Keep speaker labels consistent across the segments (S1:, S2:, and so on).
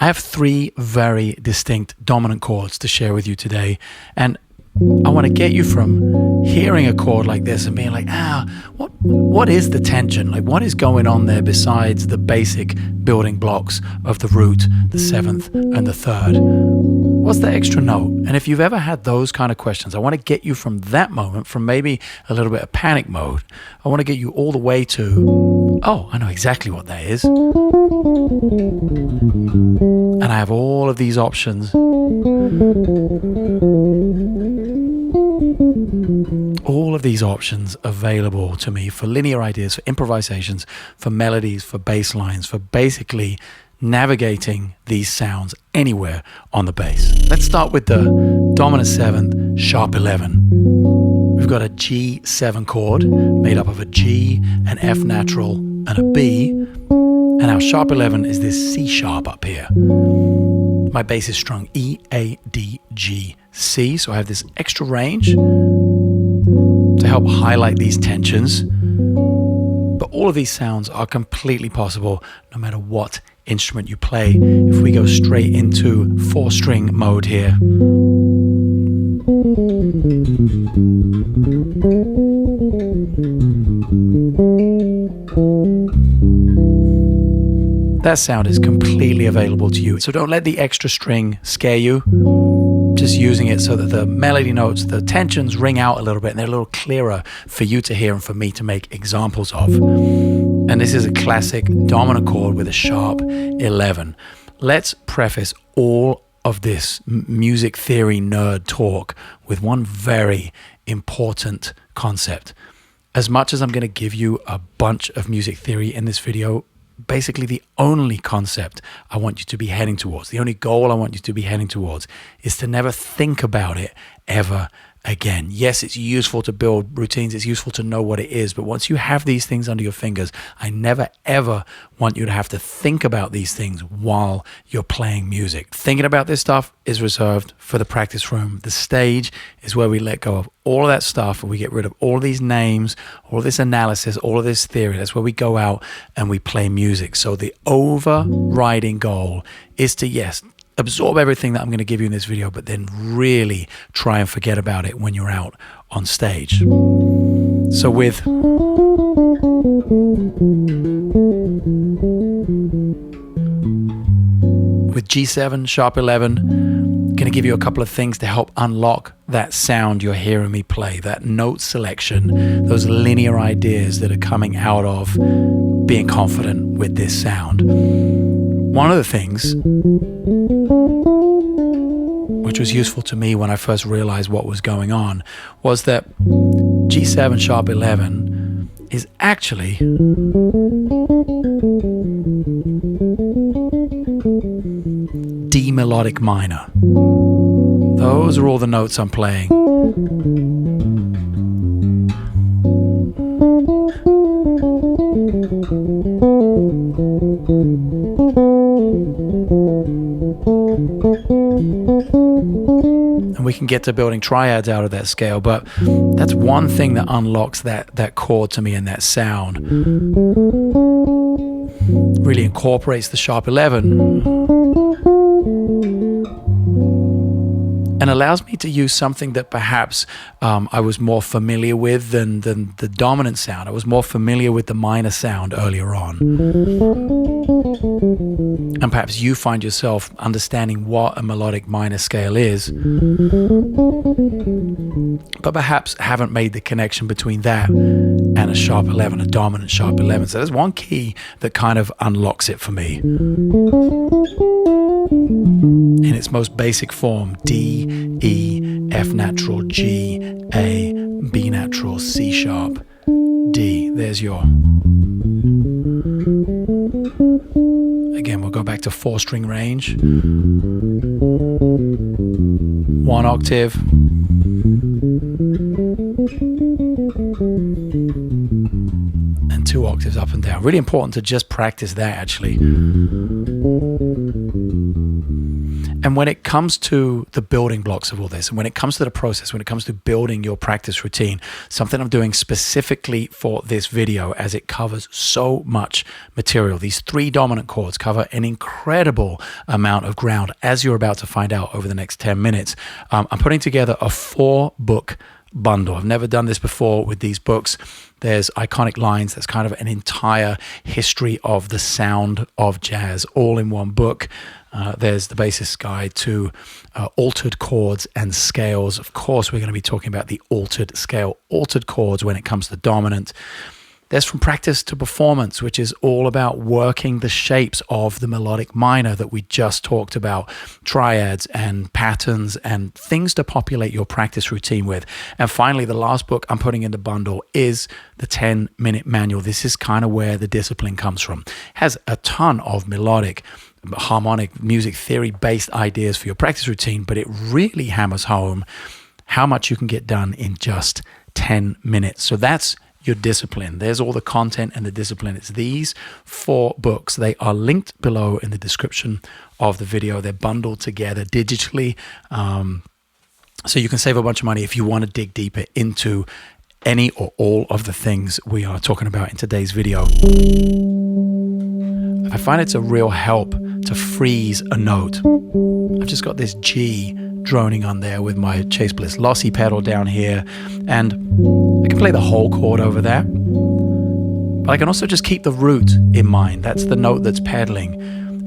S1: I have three very distinct dominant chords to share with you today, and I want to get you from hearing a chord like this and being like, what is the tension? Like, what is going on there besides the basic building blocks of the root, the seventh, and the third? What's the extra note? And if you've ever had those kind of questions, I want to get you from that moment, from maybe a little bit of panic mode. I want to get you all the way to, oh, I know exactly what that is. And I have all of these options. All of these options available to me for linear ideas, for improvisations, for melodies, for bass lines, for basically navigating these sounds anywhere on the bass. Let's start with the dominant seventh, sharp 11. We've got a G7 chord made up of a G, an F natural, and a B. And our sharp 11 is this C sharp up here. My bass is strung E, A, D, G, C. So I have this extra range to help highlight these tensions. But all of these sounds are completely possible no matter what instrument you play. If we go straight into 4-string mode here, that sound is completely available to you. So don't let the extra string scare you. Just using it so that the melody notes, the tensions ring out a little bit and they're a little clearer for you to hear and for me to make examples of. And this is a classic dominant chord with a sharp 11. Let's preface all of this music theory nerd talk with one very important concept. As much as I'm going to give you a bunch of music theory in this video, basically the only concept I want you to be heading towards, the only goal I want you to be heading towards, is to never think about it ever again. Yes, it's useful to build routines, it's useful to know what it is, but once you have these things under your fingers, I never ever want you to have to think about these things while you're playing music. Thinking about this stuff is reserved for the practice room. The stage is where we let go of all of that stuff and we get rid of all of these names, all of this analysis, all of this theory. That's where we go out and we play music. So the overriding goal is to, yes, absorb everything that I'm going to give you in this video, but then really try and forget about it when you're out on stage. So with G7, sharp 11, I'm going to give you a couple of things to help unlock that sound you're hearing me play, that note selection, those linear ideas that are coming out of being confident with this sound. One of the things which was useful to me when I first realized what was going on was that G7 sharp 11 is actually D melodic minor. Those are all the notes I'm playing. And we can get to building triads out of that scale, but that's one thing that unlocks that chord to me and that sound. Really incorporates the sharp 11 and allows me to use something that perhaps I was more familiar with than the dominant sound. I was more familiar with the minor sound earlier on. And perhaps you find yourself understanding what a melodic minor scale is, but perhaps haven't made the connection between that and a sharp 11, a dominant sharp 11. So there's one key that kind of unlocks it for me. In its most basic form, D, E, F natural, G, A, B natural, C sharp, D. There's your... Again, we'll go back to 4-string range. 1 octave. And 2 octaves up and down. Really important to just practice that, actually. And And when it comes to the building blocks of all this, and when it comes to the process, when it comes to building your practice routine, something I'm doing specifically for this video, as it covers so much material. These 3 dominant chords cover an incredible amount of ground, as you're about to find out over the next 10 minutes. I'm putting together a 4-book bundle. I've never done this before with these books. There's Iconic Lines. That's kind of an entire history of the sound of jazz, all in one book. There's the Bassist's Guide to Altered Chords and Scales. Of course, we're going to be talking about the altered scale, altered chords when it comes to dominant. There's From Practice to Performance, which is all about working the shapes of the melodic minor that we just talked about, triads and patterns and things to populate your practice routine with. And finally, the last book I'm putting in the bundle is the 10-minute manual. This is kind of where the discipline comes from. It has a ton of melodic, harmonic, music theory-based ideas for your practice routine, but it really hammers home how much you can get done in just 10 minutes. So that's your discipline. There's all the content and the discipline. It's these 4 books. They are linked below in the description of the video. They're bundled together digitally. So you can save a bunch of money if you want to dig deeper into any or all of the things we are talking about in today's video. I find it's a real help to freeze a note. I've just got this G droning on there with my Chase Bliss lossy pedal down here, and I can play the whole chord over that, but I can also just keep the root in mind. That's the note that's pedaling,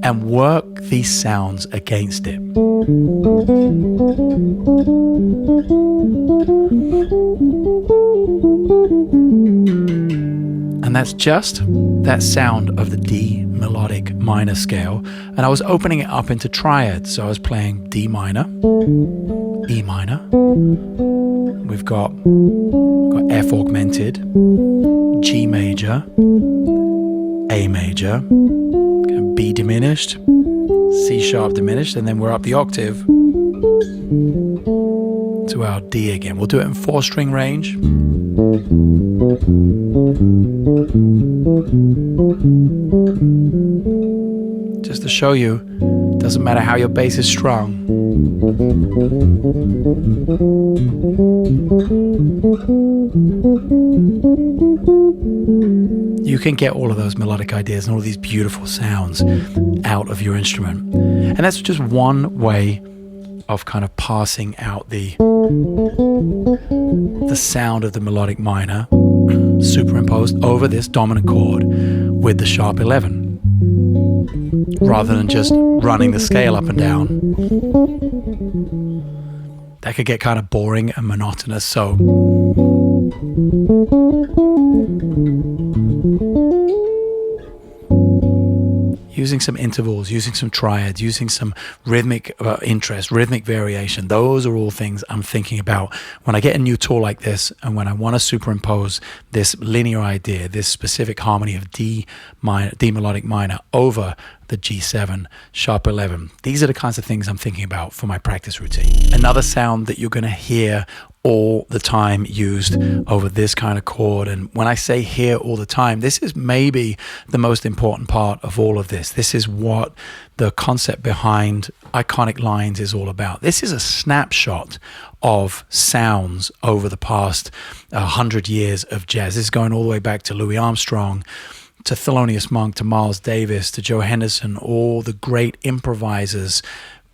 S1: and work these sounds against it. And that's just that sound of the D melodic minor scale. And I was opening it up into triads. So I was playing D minor, E minor. We've got F augmented, G major, A major, B diminished, C sharp diminished, and then we're up the octave to our D again. We'll do it in 4-string range. Just to show you, doesn't matter how your bass is strung. You can get all of those melodic ideas and all of these beautiful sounds out of your instrument. And that's just one way of kind of passing out the sound of the melodic minor superimposed over this dominant chord with the sharp 11, rather than just running the scale up and down. That could get kind of boring and monotonous, so using some intervals, using some triads, using some rhythmic interest, rhythmic variation. Those are all things I'm thinking about when I get a new tool like this, and when I want to superimpose this linear idea, this specific harmony of D melodic minor over the G7 sharp 11. These are the kinds of things I'm thinking about for my practice routine. Another sound that you're going to hear all the time used over this kind of chord, and when I say hear all the time, this is maybe the most important part of all of this. This is what the concept behind Iconic Lines is all about. This is a snapshot of sounds over the past 100 years of jazz. This is going all the way back to Louis Armstrong, to Thelonious Monk, to Miles Davis, to Joe Henderson, all the great improvisers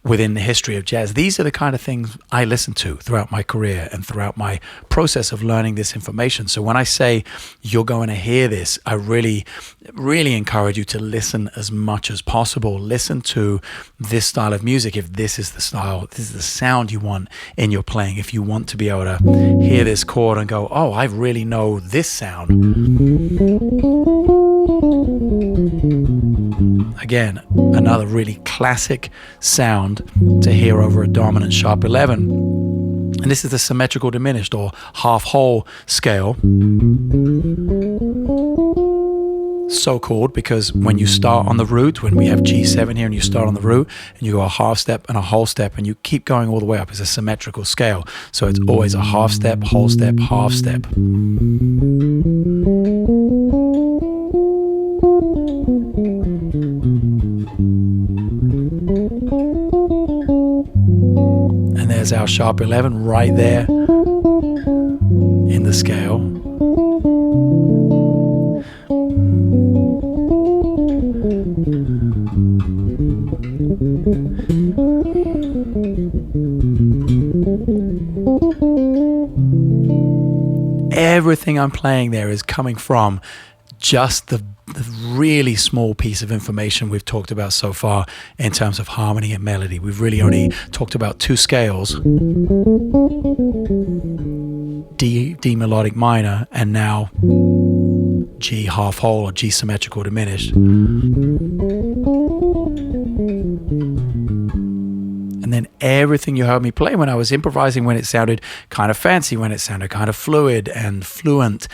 S1: within the history of jazz. These are the kind of things I listen to throughout my career and throughout my process of learning this information. So when I say you're going to hear this, I really, really encourage you to listen as much as possible. Listen to this style of music if this is the style, this is the sound you want in your playing. If you want to be able to hear this chord and go, oh, I really know this sound. Again, another really classic sound to hear over a dominant sharp 11. And this is the symmetrical diminished or half whole scale. So called because when you start on the root, when we have G7 here and you start on the root and you go a half step and a whole step and you keep going all the way up, it's a symmetrical scale. So it's always a half step, whole step, half step. as our sharp 11 right there in the scale. Everything I'm playing there is coming from just the really small piece of information we've talked about so far in terms of harmony and melody. We've really only talked about 2 scales, D melodic minor, and now G half whole or G symmetrical diminished. And then everything you heard me play when I was improvising, when it sounded kind of fancy, when it sounded kind of fluid and fluent.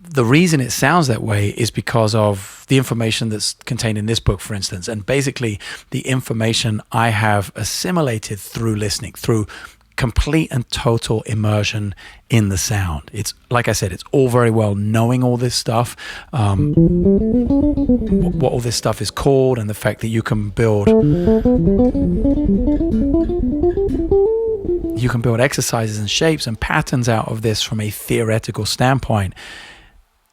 S1: The reason it sounds that way is because of the information that's contained in this book, for instance, and basically the information I have assimilated through listening, through complete and total immersion in the sound. It's like I said, it's all very well knowing all this stuff, what all this stuff is called, and the fact that you can build exercises and shapes and patterns out of this from a theoretical standpoint.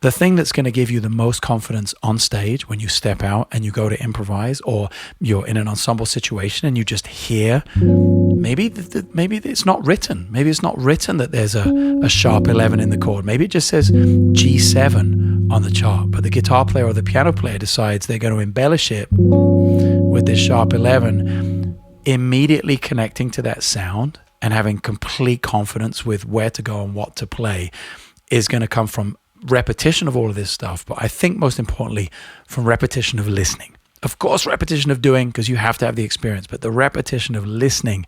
S1: The thing that's going to give you the most confidence on stage when you step out and you go to improvise, or you're in an ensemble situation and you just hear, maybe it's not written. Maybe it's not written that there's a sharp 11 in the chord. Maybe it just says G7 on the chart, but the guitar player or the piano player decides they're going to embellish it with this sharp 11, immediately connecting to that sound and having complete confidence with where to go and what to play is going to come from repetition of all of this stuff, but I think most importantly from repetition of listening. Of course, repetition of doing, because you have to have the experience, but the repetition of listening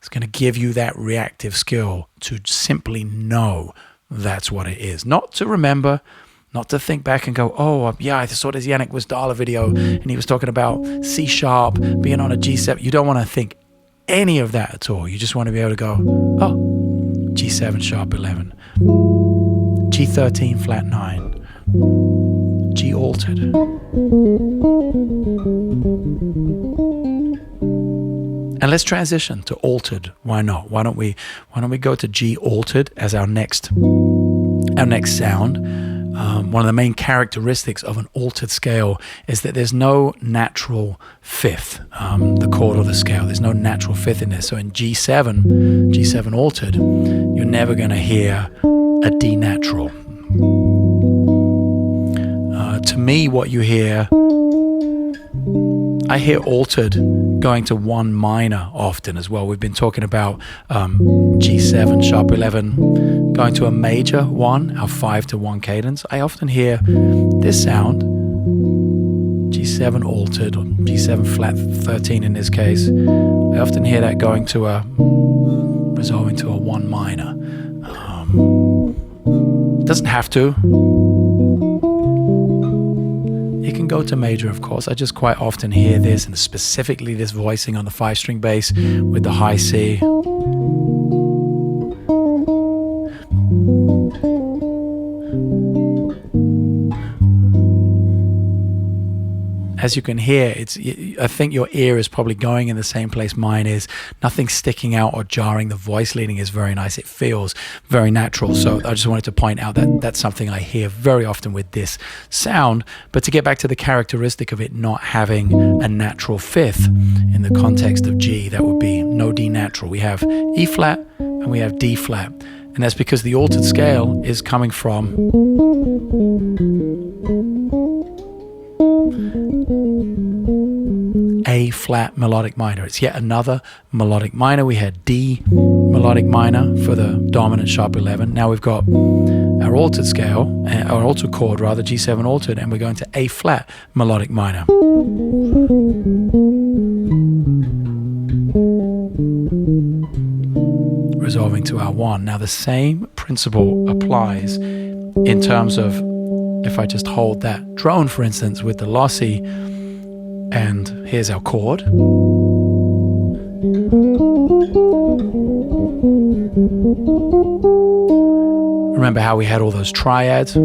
S1: is going to give you that reactive skill to simply know that's what it is. Not to remember, not to think back and go, oh, yeah, I saw this Yannick Wisdala video and he was talking about C sharp being on a G7. You don't want to think any of that at all. You just want to be able to go, oh, G7 sharp 11. G13 flat 9, G altered. And let's transition to altered. Why not? Why don't we go to G altered as our next sound? One of the main characteristics of an altered scale is that there's no natural fifth, the chord or the scale. There's no natural fifth in there. So in G7 altered, you're never going to hear a D natural. To me, what you hear, I hear altered going to 1 minor often as well. We've been talking about G7 sharp 11 going to a major 1, our 5-to-1 cadence. I often hear this sound, G7 altered, or G7 flat 13 in this case. I often hear that going to resolving to a 1 minor. Doesn't have to. It can go to major, of course. I just quite often hear this, and specifically this voicing on the 5-string bass with the high C. As you can hear, I think your ear is probably going in the same place mine is. Nothing sticking out or jarring. The voice leading is very nice. It feels very natural. So I just wanted to point out that that's something I hear very often with this sound. But to get back to the characteristic of it not having a natural fifth in the context of G, that would be no D natural. We have E flat and we have D flat. And that's because the altered scale is coming from A flat melodic minor. It's yet another melodic minor. We had D melodic minor for the dominant sharp 11. Now we've got our altered scale, our altered chord rather, G7 altered, and we're going to A flat melodic minor. Resolving to our 1. Now the same principle applies in terms of if I just hold that drone, for instance, with the lossy, and here's our chord. Remember how we had all those triads?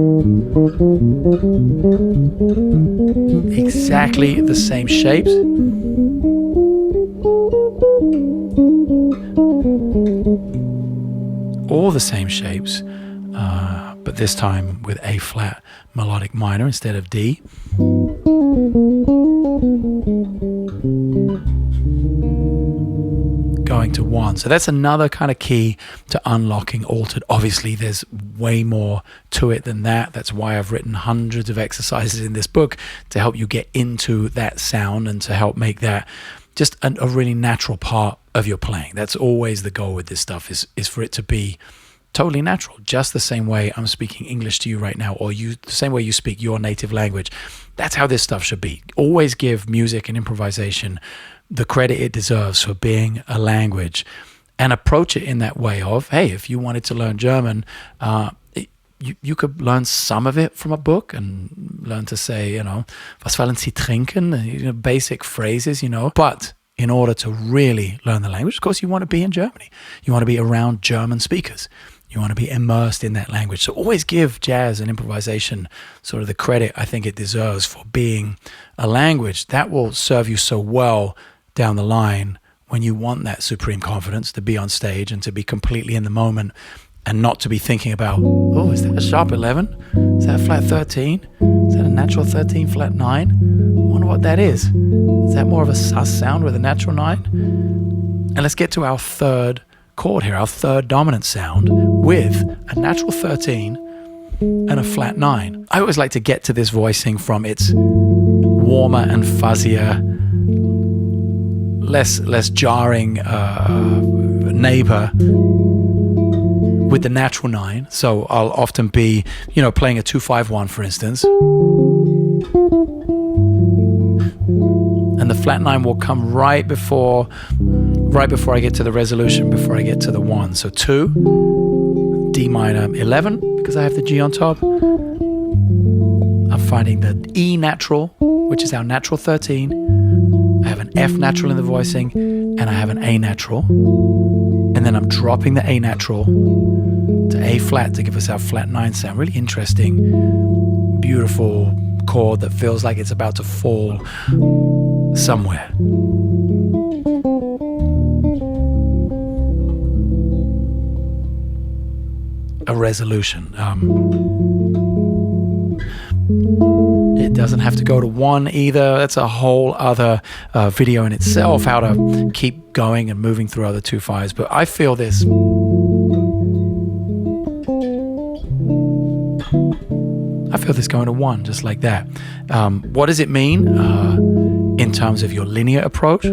S1: Exactly the same shapes. all the same shapes, but this time with A flat melodic minor instead of D. Going to 1. So that's another kind of key to unlocking altered. Obviously, there's way more to it than that. That's why I've written hundreds of exercises in this book to help you get into that sound and to help make that just a really natural part of your playing. That's always the goal with this stuff, is for it to be totally natural, just the same way I'm speaking English to you right now, or the same way you speak your native language. That's how this stuff should be. Always give music and improvisation the credit it deserves for being a language, and approach it in that way of, hey, if you wanted to learn German, you could learn some of it from a book and learn to say, was wollen Sie trinken? Basic phrases, But in order to really learn the language, of course, you want to be in Germany. You want to be around German speakers. You want to be immersed in that language. So always give jazz and improvisation sort of the credit I think it deserves for being a language. That will serve you so well down the line when you want that supreme confidence to be on stage and to be completely in the moment and not to be thinking about, oh, is that a sharp 11? Is that a flat 13? Is that a natural 13 flat 9? I wonder what that is. Is that more of a sus sound with a natural 9? And let's get to our third chord here, our third dominant sound with a natural 13 and a flat 9. I always like to get to this voicing from its warmer and fuzzier, less jarring neighbor with the natural 9. So I'll often be, playing a 2-5-1, for instance. And the flat 9 will come right before I get to the resolution, before I get to the 1. So 2, D minor 11, because I have the G on top. I'm finding the E natural, which is our natural 13. I have an F natural in the voicing, and I have an A natural. And then I'm dropping the A natural to A flat to give us our flat 9 sound. Really interesting, beautiful chord that feels like it's about to fall somewhere. A resolution. It doesn't have to go to 1 either. That's a whole other video in itself, how to keep going and moving through other 2-5s. But I feel this. Going to 1, just like that. What does it mean in terms of your linear approach?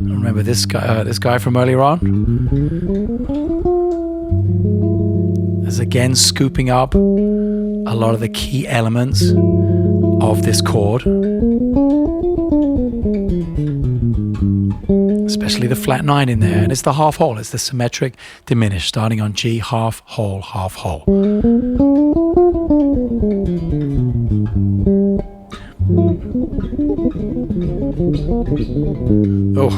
S1: Remember this guy from earlier on? Is again scooping up a lot of the key elements of this chord, especially the flat 9 in there, and it's the half whole, it's the symmetric diminished, starting on G, half whole, half whole. Oh,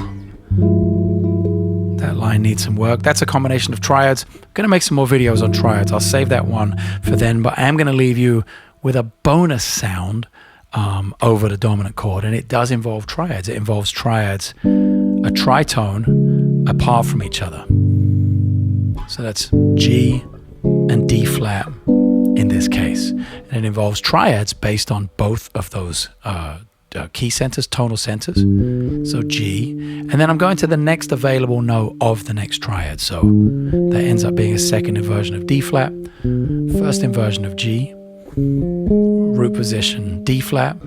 S1: that line needs some work. That's a combination of triads. I'm going to make some more videos on triads. I'll save that one for then, but I am going to leave you with a bonus sound over the dominant chord, and it does involve triads. It involves triads, a tritone apart from each other. So that's G and D flat in this case. And it involves triads based on both of those key centers, tonal centers. So G, and then I'm going to the next available note of the next triad. So that ends up being a second inversion of D flat, first inversion of G, root position D flat,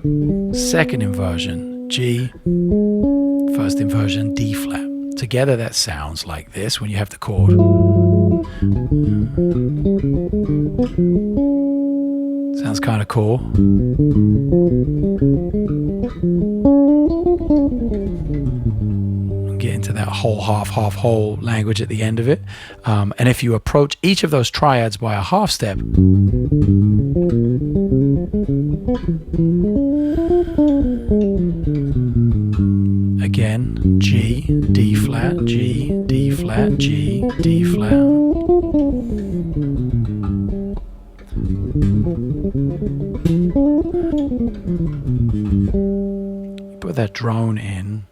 S1: second inversion G, first inversion D flat. Together that sounds like this when you have the chord. Sounds kind of cool. Get into that whole half whole language at the end of it. And if you approach each of those triads by a half step, again, G, D flat, G, D flat, G, D flat. Put that drone in.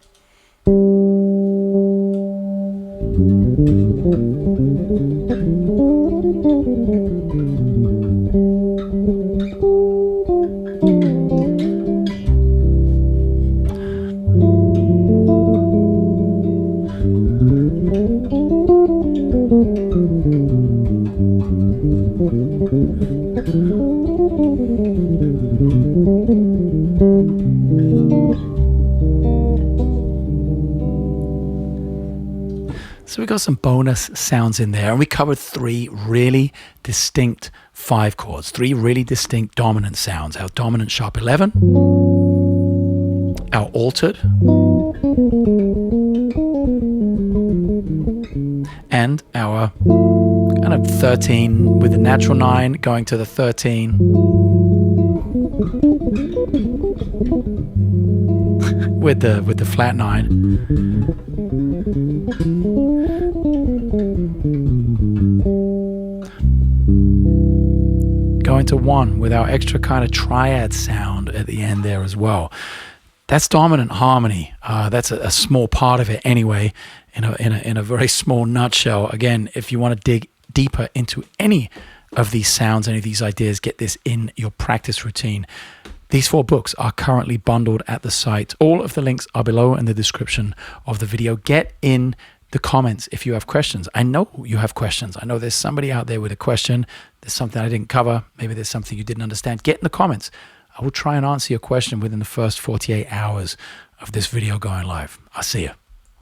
S1: So we got some bonus sounds in there, and we covered 3 really distinct 5 chords, 3 really distinct dominant sounds. Our dominant sharp 11, our altered, and our kind of 13 with the natural 9 going to the 13. with the flat 9. Going to 1 with our extra kind of triad sound at the end there as well. That's dominant harmony. That's a small part of it anyway, in a very small nutshell. Again, if you want to dig deeper into any of these sounds, any of these ideas, get this in your practice routine. These 4 books are currently bundled at the site. All of the links are below in the description of the video. Get in the comments if you have questions. I know you have questions. I know there's somebody out there with a question. There's something I didn't cover. Maybe there's something you didn't understand. Get in the comments. I will try and answer your question within the first 48 hours of this video going live. I'll see you.